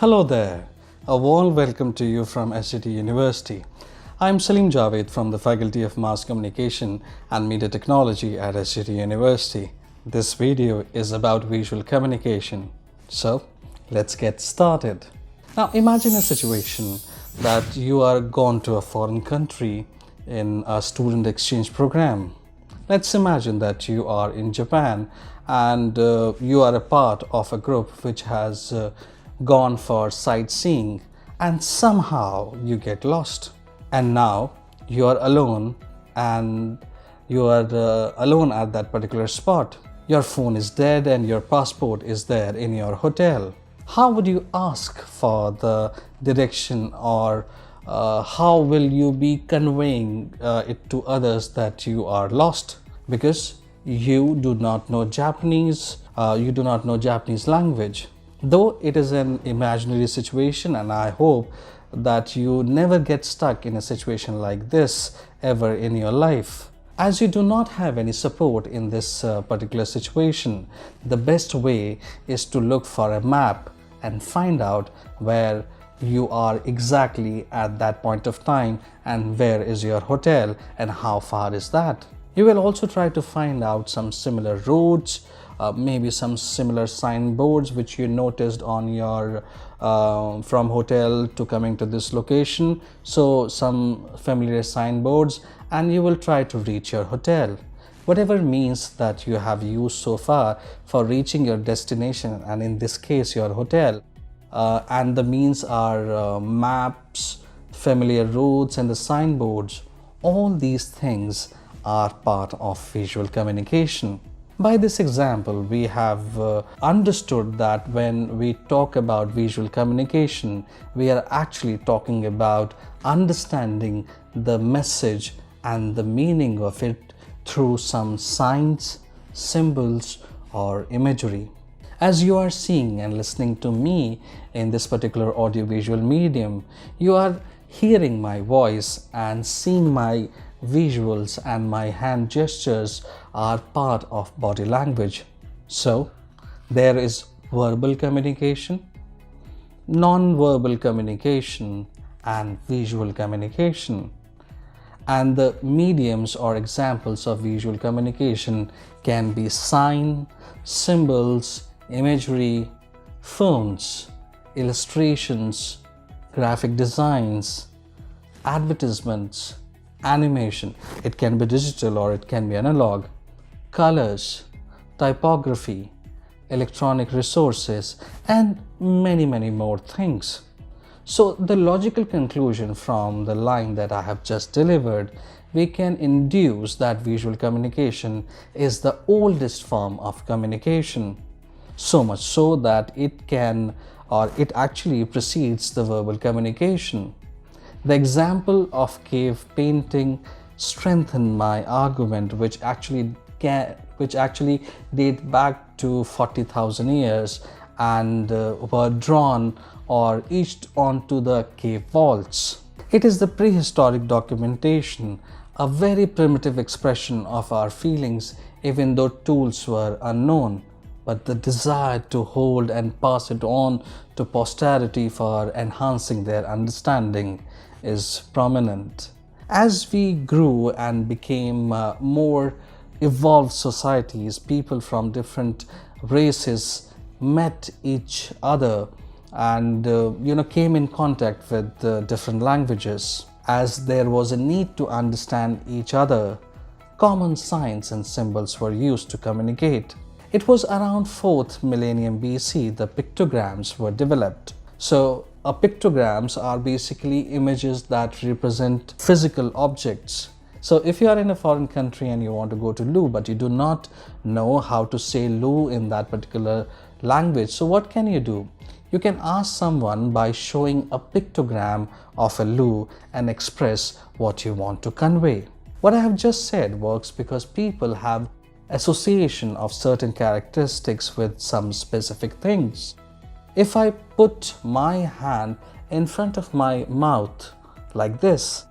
Hello there. A warm welcome to you from SGT University. I'm Salim Javed from the Faculty of Mass Communication and Media Technology at SGT University. This video is about visual communication. So, let's get started. Now, imagine a situation that you are gone to a foreign country in a student exchange program. Let's imagine that you are in Japan and you are a part of a group which has gone for sightseeing, and somehow you get lost, and now you are alone and you are alone at that particular spot. Your phone is dead and your passport is there in your hotel. How would you ask for the direction, or how will you be conveying it to others that you are lost? Because you do not know Japanese, you do not know Japanese language. Though it is an imaginary situation, and I hope that you never get stuck in a situation like this ever in your life. As you do not have any support in this particular situation, the best way is to look for a map and find out where you are exactly at that point of time and where is your hotel and how far is that. You will also try to find out some similar roads, maybe some similar signboards which you noticed on your from hotel to coming to this location. So some familiar signboards, and you will try to reach your hotel. Whatever means that you have used so far for reaching your destination, and in this case your hotel, and the means are maps, familiar routes and the signboards. All these things are part of visual communication. By this example, we have understood that when we talk about visual communication, we are actually talking about understanding the message and the meaning of it through some signs, symbols, or imagery. As you are seeing and listening to me in this particular audiovisual medium, you are hearing my voice and seeing my visuals, and my hand gestures are part of body language. So there is verbal communication, non-verbal communication, and visual communication. And the mediums or examples of visual communication can be sign, symbols, imagery, phones, illustrations, graphic designs, advertisements, animation. It can be digital or it can be analog, colors, typography, electronic resources, and many more things. So the logical conclusion from the line that I have just delivered, we can induce that visual communication is the oldest form of communication, so much so that it can, or it actually precedes the verbal communication. The example of cave painting strengthened my argument, which actually date back to 40,000 years and were drawn or etched onto the cave walls. It is the prehistoric documentation, a very primitive expression of our feelings, even though tools were unknown. But the desire to hold and pass it on to posterity for enhancing their understanding is prominent. As we grew and became more evolved societies, people from different races met each other and came in contact with different languages. As there was a need to understand each other, common signs and symbols were used to communicate. It was around 4th millennium BC the pictograms were developed. So pictograms are basically images that represent physical objects. So if you are in a foreign country and you want to go to loo, but you do not know how to say loo in that particular language, so what can you do? You can ask someone by showing a pictogram of a loo and express what you want to convey. What I have just said works because people have association of certain characteristics with some specific things. If I put my hand in front of my mouth like this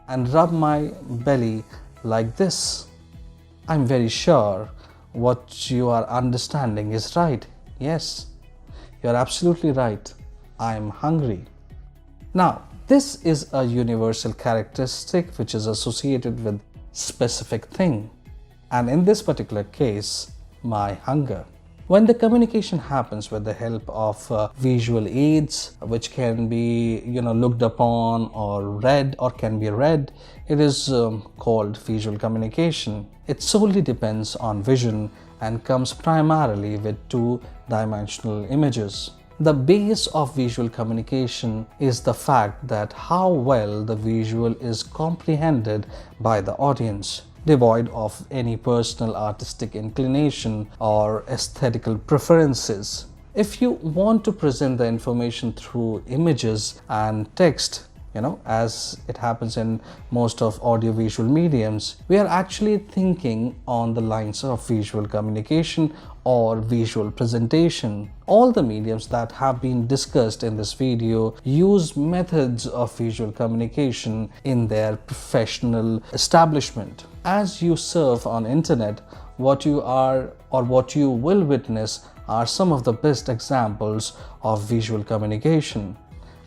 and rub my belly like this, I'm very sure what you are understanding is right. Yes, you're absolutely right. I'm hungry. Now, this is a universal characteristic which is associated with specific thing, and in this particular case, my hunger. When the communication happens with the help of visual aids, which can be looked upon or read or can be read, it is called visual communication. It solely depends on vision and comes primarily with two-dimensional images. The base of visual communication is the fact that how well the visual is comprehended by the audience, devoid of any personal artistic inclination or aesthetical preferences. If you want to present the information through images and text, as it happens in most of audiovisual mediums, we are actually thinking on the lines of visual communication or visual presentation. All the mediums that have been discussed in this video use methods of visual communication in their professional establishment. As you surf on internet, what you are or what you will witness are some of the best examples of visual communication.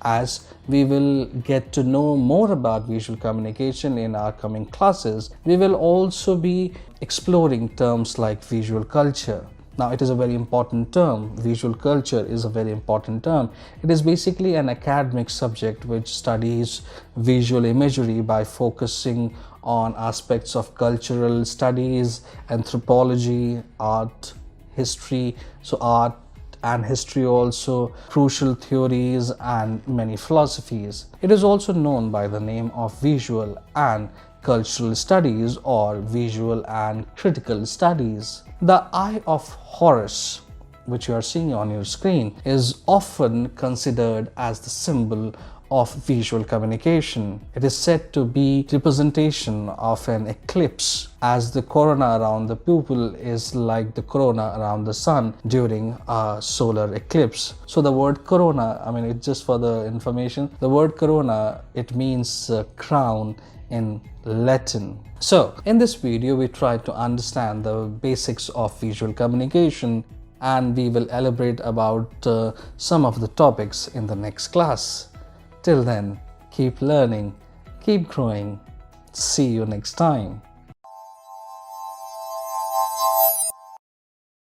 As we will get to know more about visual communication in our coming classes, we will also be exploring terms like visual culture. Now, it is a very important term. Visual culture is a very important term. It is basically an academic subject which studies visual imagery by focusing on aspects of cultural studies, anthropology, art, history. So art and history also, crucial theories and many philosophies. It is also known by the name of visual and cultural studies or visual and critical studies. The Eye of Horus, which you are seeing on your screen, is often considered as the symbol of visual communication. It is said to be representation of an eclipse, as the corona around the pupil is like the corona around the sun during a solar eclipse. So the word corona, it's just for the information, the word corona, it means crown in Latin. So in this video, we try to understand the basics of visual communication, and we will elaborate about some of the topics in the next class. Till then, keep learning, keep growing. See you next time.